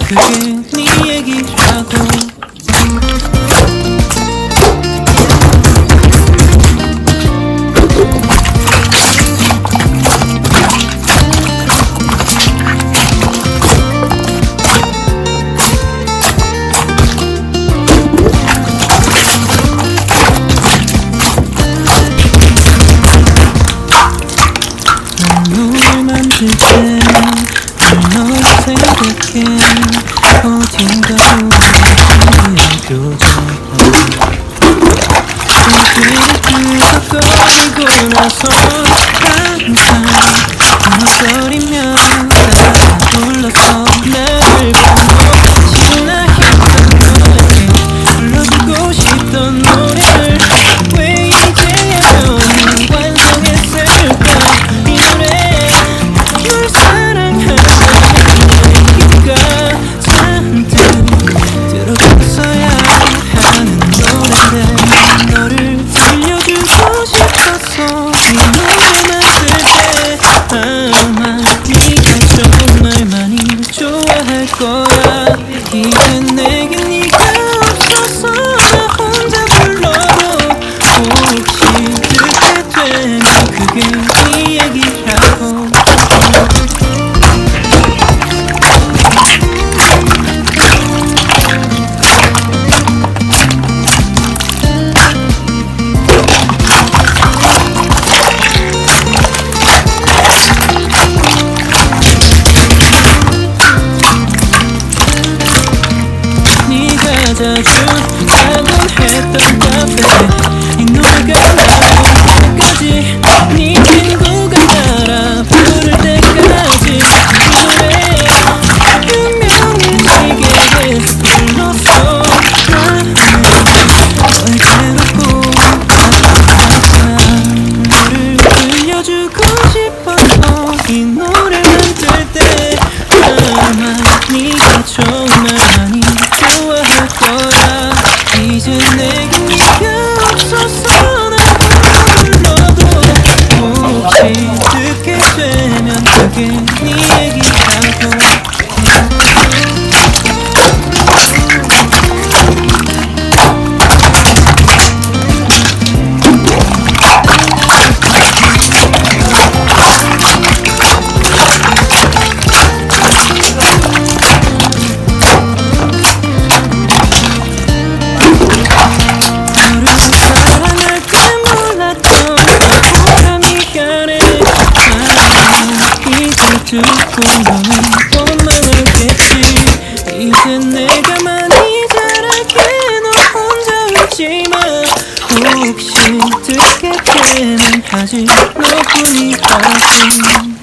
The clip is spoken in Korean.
그게 네 얘기라고. 눈을 만질 때 너를 생각해. 어딘가 보이는 표정. 손길을 걷고 나서 항상 머뭇거리며 가사를 불러서 나를 보고 나였던 너에게 불러주고 싶던 노래를 왜 이제야 너는 완성했을까. 이 노래 널 사랑하는 얘기가 잔뜩 들어갔어야 하는 노래인데 너를 들려주고 싶어서 이 노래만 쓸 때 아마 네가 정말 많이 좋아할 거야. 이제 내겐 네가 없어서 나 혼자 불러도 혹시 듣게 되면 그게 네 얘기라고. 네가 자주 가곤 했던 카페 이 노래가 나올 때까지 네 친구가 따라 부를 때까지 이 노래 분명히 네게 불렀어. 나는 널 괴롭고 아파서 너를 들려주고 싶어서 이 노래만 들 때 아마 네가 정말 많이 좋아할 거야. 이제 내겐 네가 없어서 나 불러도 혹시 듣게 되면 그게 네 얘기라고. 듣고 너는 원망하겠지. 이제 내가 많이 잘할게. 너 혼자 울지마. 혹시 듣게 되면 아직 너뿐이라지.